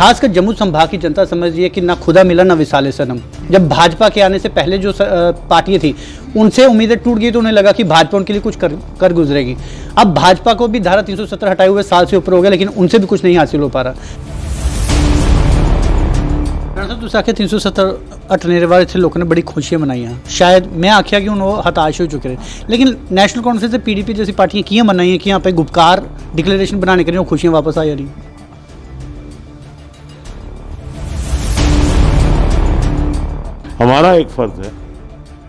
खासकर जम्मू संभाग की जनता समझ रही है कि ना खुदा मिला ना विसाले सनम। जब भाजपा के आने से पहले जो पार्टियां थी उनसे उम्मीदें टूट गई तो उन्हें लगा कि भाजपा उनके लिए कुछ कर गुजरेगी। अब भाजपा को भी धारा 370 हटाए हुए साल से ऊपर हो गया, लेकिन उनसे भी कुछ नहीं हासिल हो पा रहा। आखिर 370 हटने वाले थे, लोगों ने बड़ी खुशियां मनाई हैं। शायद मैं आख्या कि उन्होंने हताश हो चुके हैं, लेकिन नेशनल कॉन्फ्रेंस से पीडीपी जैसी पार्टियां कियां मनाई हैं कि यहाँ पे गुपकार डिक्लेरेशन बनाने के लिए खुशियां वापस आ जा रही। हमारा एक फर्ज है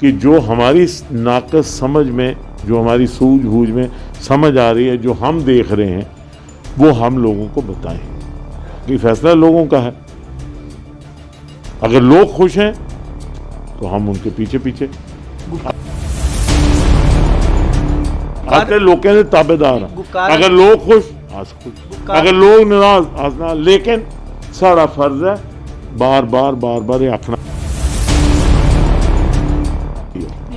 कि जो हमारी नाकस समझ में, जो हमारी सूझबूझ में समझ आ रही है, जो हम देख रहे हैं, वो हम लोगों को बताएं कि फैसला लोगों का है। अगर लोग खुश हैं तो हम उनके पीछे पीछे आते लोग कहते ताबेदार हैं। अगर लोग खुश आज खुश, अगर लोग नाराज आज ना, लेकिन सारा फर्ज है बार बार ये आखना।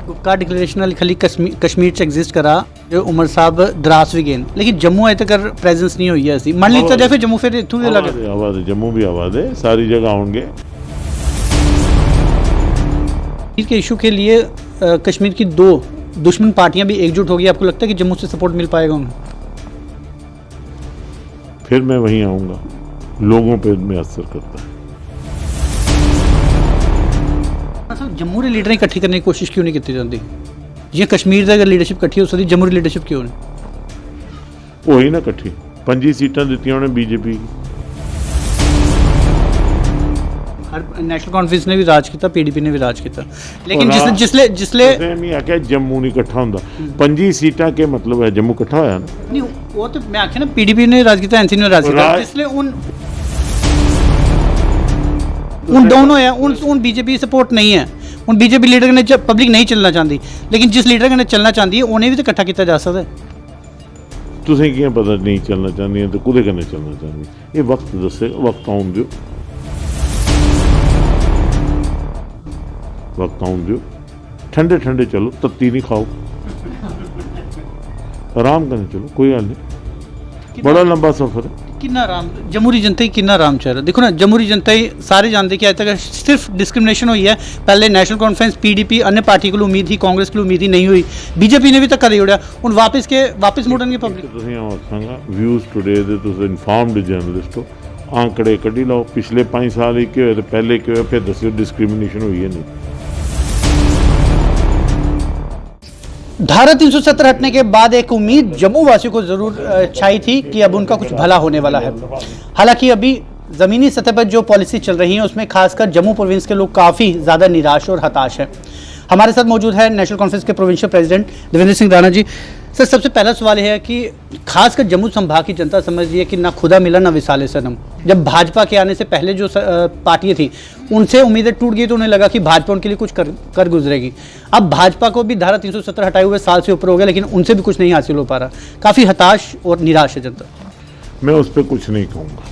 गुपकार डिक्लेरेशन खाली कश्मीर च एग्जिस्ट करा जो उमर साहब द्रास भी गए, लेकिन जम्मू अजे तक प्रेजेंस नहीं हुई है। ऐसी मान लीता जाए फिर जम्मू फिर इत्थों भी अलग आवाज है, जम्मू भी आवाज है, सारी जगह आउंगे। के इशू के लिए कश्मीर की दो दुश्मन पार्टियां भी एकजुट हो गई। आपको लगता है कि जम्मू से सपोर्ट मिल पाएगा उन्हें? फिर मैं वहीं आऊंगा, लोगों पे में असर करता है। जम्मू के लीडर इकट्ठी करने की कोशिश क्यों नहीं की जाती? जी कश्मीर अगर लीडरशिप इकट्ठी हो सकती, जम्मू की लीडरशिप क्यों नहीं? वही ना इकट्ठी 5 सीटां दी उन्हें बीजेपी। नेशनल कॉन्फ्रेंस ने भी राज किया, पीडीपी ने भी राज किया, लेकिन जिसले आख्या जम्मू नहीं इकट्ठा होंदा। 5 सीटां के मतलब है जम्मू इकट्ठा होया ना? नहीं वो तो मैं आख्या ना पीडीपी ने राज किया, एनसी ने राज किया, जिसले उन दोनों है उन बीजेपी सपोर्ट नहीं है। उन बीजेपी लीडर ने जब पब्लिक नहीं चलना चाहती, लेकिन जिस लीडर ने चलना चाहती है उन्हें भी तो इकट्ठा किया जा सकता है। तुसें कियां पता नहीं चलना चाहती तो कुदे कन्नै चलना चाहती? ये वक्त दस्सेगा, वक्त आउन दियो, वक्त आउन दियो। ठंडे ठंडे चलो, तत्ती नहीं खाओ, आराम करने चलो, कोई गल नहीं। बड़ा लंबा सफर है। कितना आराम जमहूरी जनता ही कितना आराम चाह रहा। देखो ना, जमहूरी जनता ही सारे जानते कि आज तक सिर्फ डिस्क्रिमिनेशन हुई है। पहले नेशनल कॉन्फ्रेंस पीडीपी अन्य पार्टी को उम्मीद थी, कांग्रेस को उम्मीद ही नहीं हुई, बीजेपी ने भी धक्का दे उड़िया। हुण वापस मुड़नगे पब्लिक। तुसीं आखांगा व्यूज़ टुडे दे तुसीं इनफॉर्म्ड जर्नलिस्ट हो, आंकड़े कड्ढी लाओ, पिछले 5 साल ही क्यों होए, पहले क्यों होए, फिर दस्सिओ डिस्क्रिमिनेशन हुई है नहीं। धारा 370 हटने के बाद एक उम्मीद जम्मू वासियों को जरूर छाई थी कि अब उनका कुछ भला होने वाला है। हालांकि अभी ज़मीनी सतह पर जो पॉलिसी चल रही है उसमें खासकर जम्मू प्रोविंस के लोग काफ़ी ज़्यादा निराश और हताश हैं। हमारे साथ मौजूद है नेशनल कॉन्फ्रेंस के provincial president Devendra Singh Rana ji. Sir, सबसे पहला सवाल है कि खासकर जम्मू संभाग की जनता समझ रही है कि ना खुदा मिला ना विसाले सनम। जब भाजपा के आने से पहले जो पार्टियां थी उनसे उम्मीदें टूट गई तो उन्हें लगा कि भाजपा उनके लिए कुछ कर गुजरेगी। अब भाजपा को भी धारा 370 हटाए हुए साल से ऊपर हो गया, लेकिन उनसे भी कुछ नहीं हासिल हो पा रहा। काफ़ी हताश और निराश है जनता। मैं उस पर कुछ नहीं कहूँगा।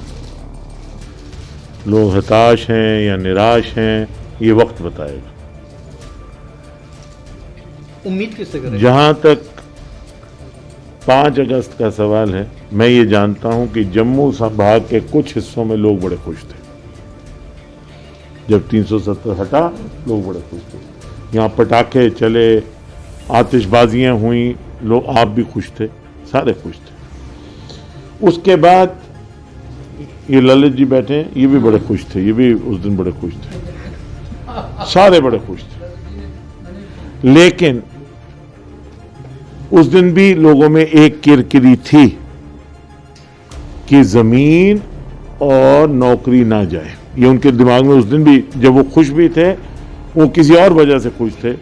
लोग हताश हैं या निराश हैं ये वक्त बताएगा। उम्मीद किससे करें? जहाँ तक 5 अगस्त का सवाल है, मैं ये जानता हूं कि जम्मू संभाग के कुछ हिस्सों में लोग बड़े खुश थे। जब 370 हटा, लोग बड़े खुश थे। यहाँ पटाखे चले, आतिशबाजियां हुई, लोग आप भी खुश थे, सारे खुश थे। उसके बाद ये ललित जी बैठे हैं, ये भी बड़े खुश थे, ये भी उस दिन बड़े खुश थे, सारे बड़े खुश थे। लेकिन उस दिन भी लोगों में एक किरकिरी थी कि जमीन और नौकरी ना जाए। ये उनके दिमाग में उस दिन भी, जब वो खुश भी थे, वो किसी और वजह से खुश थे,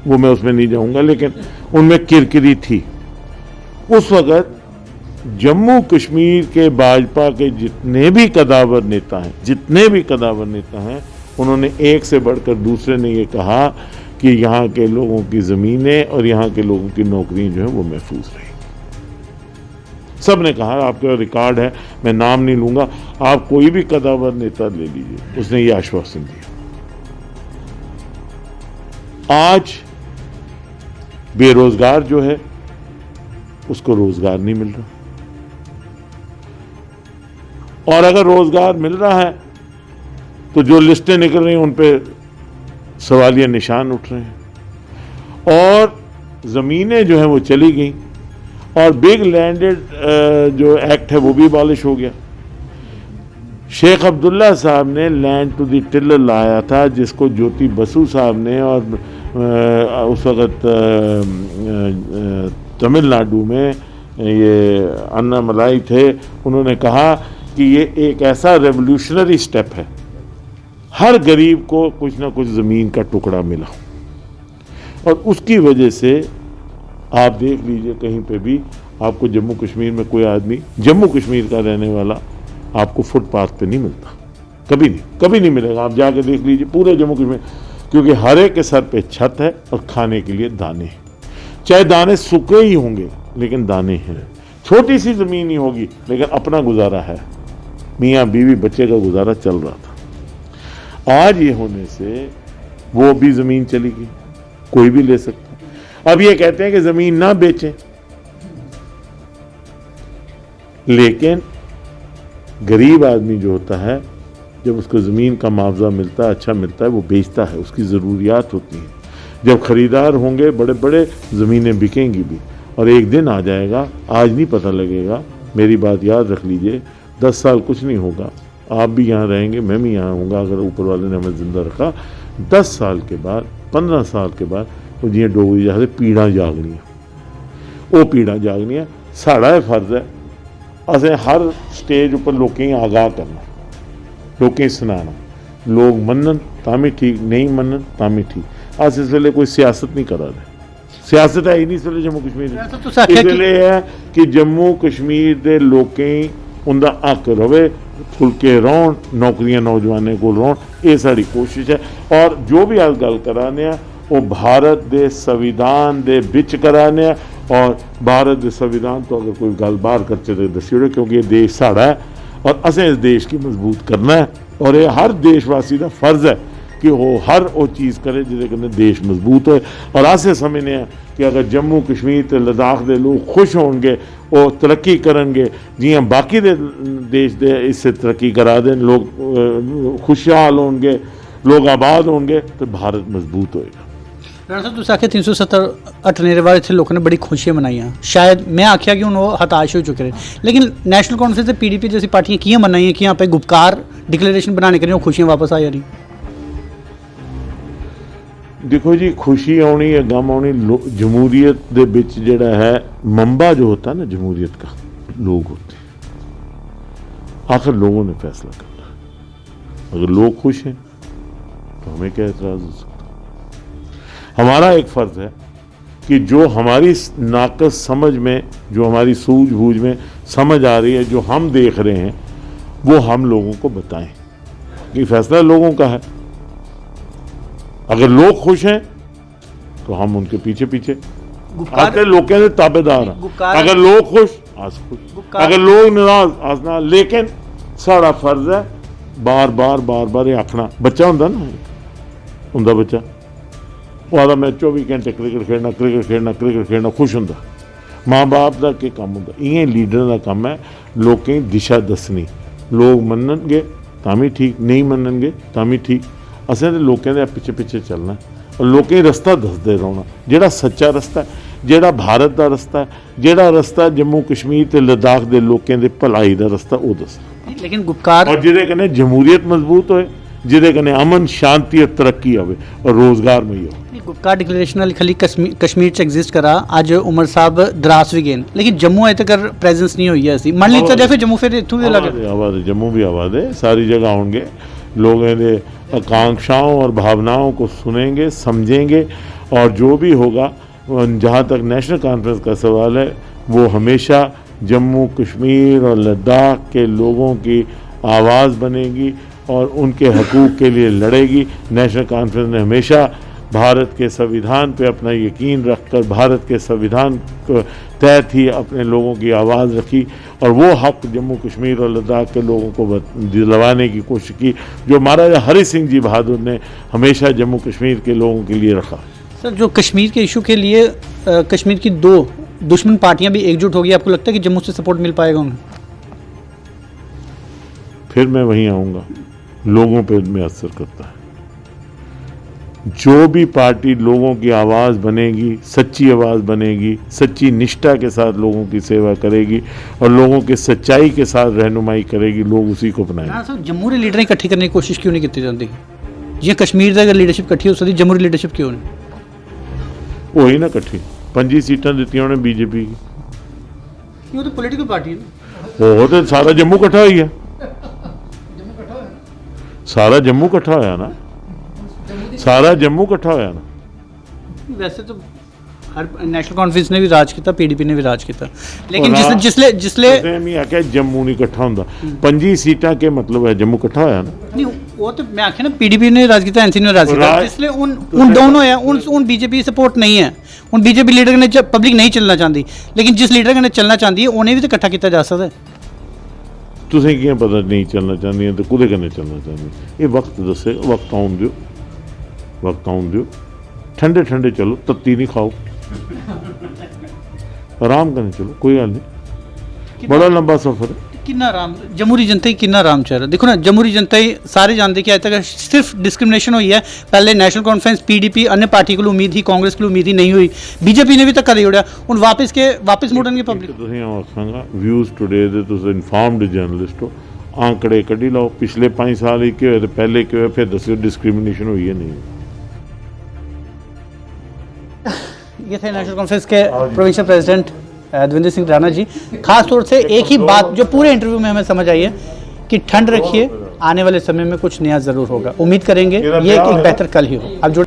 वो मैं उसमें नहीं जाऊंगा, लेकिन उनमें किरकिरी थी। उस वक्त जम्मू कश्मीर के भाजपा के जितने भी कदावर नेता हैं, उन्होंने एक से बढ़कर दूसरे ने ये कहा कि यहाँ के लोगों की ज़मीनें और यहाँ के लोगों की नौकरियां जो है वो महफूज रही। सब ने कहा, आपका रिकॉर्ड है, मैं नाम नहीं लूंगा, आप कोई भी कदावर नेता ले लीजिए, उसने ये आश्वासन दिया। आज बेरोजगार जो है उसको रोजगार नहीं मिल रहा, और अगर रोजगार मिल रहा है तो जो लिस्टें निकल रही हैं उन पे सवालिया निशान उठ रहे हैं और ज़मीनें जो हैं वो चली गई और बिग लैंडेड जो एक्ट है वो भी अबॉलिश हो गया। शेख अब्दुल्ला साहब ने लैंड टू द टिलर लाया था जिसको ज्योति बसु साहब ने और उस वक़्त तमिलनाडु में ये अन्नामलाई थे, उन्होंने कहा कि ये एक ऐसा रेवोल्यूशनरी स्टेप है, हर गरीब को कुछ ना कुछ ज़मीन का टुकड़ा मिला और उसकी वजह से आप देख लीजिए कहीं पे भी आपको जम्मू कश्मीर में कोई आदमी जम्मू कश्मीर का रहने वाला आपको फुटपाथ पे नहीं मिलता, कभी नहीं मिलेगा। आप जाके देख लीजिए पूरे जम्मू कश्मीर, क्योंकि हर एक के सर पे छत है और खाने के लिए दाने हैं, चाहे दाने सूखे ही होंगे लेकिन दाने हैं, छोटी सी ज़मीन ही होगी लेकिन अपना गुजारा है, मियाँ बीवी बच्चे का गुजारा चल रहा था। आज ये होने से वो भी ज़मीन चली गई, कोई भी ले सकता। अब ये कहते हैं कि ज़मीन ना बेचें, लेकिन गरीब आदमी जो होता है जब उसको ज़मीन का मुआवजा मिलता है, अच्छा मिलता है, वो बेचता है, उसकी ज़रूरियात होती हैं। जब ख़रीदार होंगे बड़े बड़े ज़मीनें बिकेंगी भी और एक दिन आ जाएगा, आज नहीं पता लगेगा, मेरी बात याद रख लीजिए, 10 साल कुछ नहीं होगा, आप भी यहाँ रहेंगे, मैं भी यहाँ हूँगा, अगर ऊपर वाले ने हमें ज़िंदा रखा, 10 साल के बाद 15 साल के बाद वो जियां डोगरी जैसे पीड़ा जागनियां, वो पीड़ा जागनियां साड़ा फर्ज है असें हर स्टेज उपर लोकें आगाह करना, लोकें सनाना, लोग मनन तां ठीक, नहीं मनन तां ठीक। अस इस वेले कोई सियासत नहीं करा रहे, सियासत है ही नहीं इस वेले जम्मू कश्मीर, इस वेले है कि जम्मू कश्मीर के लोकें उनका हक रवे, फुलके रौन, नौकरियां नौजवानों को रौन, ये साड़ी कोशिश है। और जो भी अस गल कराने वो भारत के संविधान के बिच कराने और भारत के संविधान तो अगर कोई गल बाहर करचे तो दसी ओड़े, क्योंकि ये देश साड़ा है और असें इस देश की मजबूत करना है और ये हर देशवासी का फर्ज है कि वो हर वो चीज़ करे जिसदे कन्नै देश मजबूत होए। और असें समझने कि अगर जम्मू कश्मीर ते लद्दाख के लोग खुश होंगे, वो तरक्की करेंगे जियां बाकी दे देश दे इससे तरक्की करा देन, लोग खुशहाल होंगे, लोग आबाद होंगे तो भारत मजबूत होएगा। राणा साहब तुसीं आखेआ 370 हटने दे बाद इत्थे लोकां ने बड़ी खुशियां मनाइयां, शायद मैं आखेआ कि हुण ओह हताश हो चुके हैं, लेकिन नेशनल कॉन्फ्रेंस ते पीडीपी जैसी पार्टियां कियां मनाइयां कि यहाँ पे गुपकार डिक्लेरेशन बनाने कन्नै खुशियां वापस आ जा रही? देखो जी, खुशी आनी या गम आनी जमहूरियत दे बिच जिहड़ा है मंबा जो होता है ना जमहूरियत का, लोग होते हैं। आखिर लोगों ने फैसला करना, अगर लोग खुश हैं तो हमें क्या एतराज़ हो सकता। हमारा एक फ़र्ज़ है कि जो हमारी नाकस समझ में, जो हमारी सूझबूझ में समझ आ रही है, जो हम देख रहे हैं, वो हम लोगों को बताएं कि फैसला लोगों का है। अगर लोग खुश हैं तो हम उनके पीछे पीछे आते लोगों के ताबेदार हैं। अगर लोग खुश अस खुश, अगर लोग नाराज अस ना, लेकिन साड़ा फर्ज है बार बार ये आखना। बच्चा होंदा ना, होंदा बच्चा, वो आदा मैं 24 घंटे क्रिकेट खेलना खुश होंदा। माँ बाप का के काम होंदा, इवें लीडर का काम है लोकें दिशा दसनी। लोग मनणगे तां भी ठीक, नहीं मनणगे तां भी ठीक, असें ते लोकें दे पिछे पिछे चलना और लोकें रस्ता दसदे रौहना, जेड़ा सच्चा रस्ता है, जेड़ा भारत का रस्ता है, जेड़ा रस्ता जम्मू कश्मीर ते लद्दाख के लोकें दे भलाई का रस्ता वो दसना। लेकिन गुपकार और जिहदे कन्नै जमहूरियत मजबूत होए, जिहदे कन्नै अमन शांति और तरक्की आवे और रोजगार में हो। गुपकार डिक्लेरेशन खाली कश्मीर च एग्जिस्ट करा, अज उमर साहब द्रास भी गए, लेकिन जम्मू अजे तक प्रेजेंस नहीं हुई है। ऐसी मान लीता जाए फिर जम्मू फिर इत्थों भी अलग आवाज़, जम्मू भी आवाज़ है, सारी जगह होंगे, लोगों के आकांक्षाओं और भावनाओं को सुनेंगे, समझेंगे और जो भी होगा, जहाँ तक नेशनल कॉन्फ्रेंस का सवाल है, वो हमेशा जम्मू कश्मीर और लद्दाख के लोगों की आवाज़ बनेगी और उनके हकूक़ के लिए लड़ेगी। नेशनल कॉन्फ्रेंस ने हमेशा भारत के संविधान पे अपना यकीन रखकर भारत के संविधान के तहत ही अपने लोगों की आवाज़ रखी और वो हक जम्मू कश्मीर और लद्दाख के लोगों को दिलवाने की कोशिश की जो महाराजा हरि सिंह जी बहादुर ने हमेशा जम्मू कश्मीर के लोगों के लिए रखा। सर, जो कश्मीर के इशू के लिए कश्मीर की दो दुश्मन पार्टियां भी एकजुट होगी, आपको लगता है कि जम्मू से सपोर्ट मिल पाएगा उन्हें? फिर मैं वहीं आऊँगा। लोगों पे में असर करता है। जो भी पार्टी लोगों की आवाज़ बनेगी, सच्ची आवाज़ बनेगी, सच्ची निष्ठा के साथ लोगों की सेवा करेगी और लोगों के सच्चाई के साथ रहनुमाई करेगी, लोग उसी को अपनाएंगे। राणा साहब जमहूरी लीडर इकट्ठी करने की कोशिश क्यों नहीं की जाती? ये कश्मीर की लीडरशिप इकट्ठी हो सकती, जमहूरी लीडरशिप क्यों नहीं? वही ना इकट्ठी 5 सीटां दित्तियां उन्हें बीजेपी की। ये तो पॉलिटिकल पार्टी है ना। वो तो सारा जम्मू इकट्ठा हो गया, सारा जम्मू इकट्ठा होया ना, सारा जम्मू इकट्ठा होया ना। वैसे तो हर नेशनल कॉन्फ्रेंस ने भी राज किया, पीडीपी ने भी राज किया, लेकिन और जिसले मैं आख्या जम्मू नहीं इकट्ठा होंदा। 5 सीटां के मतलब है जम्मू इकट्ठा होया ना। नहीं वो तो मैं आख्या ना पीडीपी ने राज किया, एनसी ने राज किया, राज- जिसले उन दोनों है उन बीजेपी सपोर्ट नहीं है, उन बीजेपी लीडर ने पब्लिक नहीं चलना चाहती, लेकिन जिस लीडर ने चलना चाहती है उन्हें भी तो इकट्ठा किया जा सकता है। तुसें कियां पता नहीं चलना चाहदियां ते कुदे कन्नै चलना चाहदियां? ये वक्त दस्से, वक्त आउन दियो, वक्त आउन दियो। ठंडे ठंडे चलो, तत्ती नहीं खाओ, आराम कन्नै चलो, कोई गल नहीं। बड़ा लंबा सफर है। किन्ना राम जमहूरी जनता ही किन्ना राम चाह रहा देखो ना, जमहूरी जनता ही सारे जानते कि अज तक सिर्फ डिस्क्रिमिनेशन हुई है। पहले नेशनल कॉन्फ्रेंस पीडीपी अन्य पार्टी को उम्मीद ही, कांग्रेस को उम्मीद ही नहीं हुई, बीजेपी ने भी धक्का दे उड़िया, हुण वापस मुड़न की पब्लिक। तुसें अ'ऊं आखांगा व्यूज़ टुडे दे तुस इनफॉर्म्ड जर्नलिस्ट हो, आंकड़े कड्ढी लाओ, पिछले 5 साल ही केह् होए ते पैह्ले केह् होए, फिर दस्सिओ डिस्क्रिमिनेशन हुई है नहीं। ये थे नेशनल कॉन्फ्रेंस के प्रोविंशियल प्रेसिडेंट देवेंद्र सिंह राणा जी। खास तौर से एक ही बात जो पूरे इंटरव्यू में हमें समझ आई है कि ठंड रखिए, आने वाले समय में कुछ नया जरूर होगा। उम्मीद करेंगे ये एक बेहतर कल ही हो। अब जो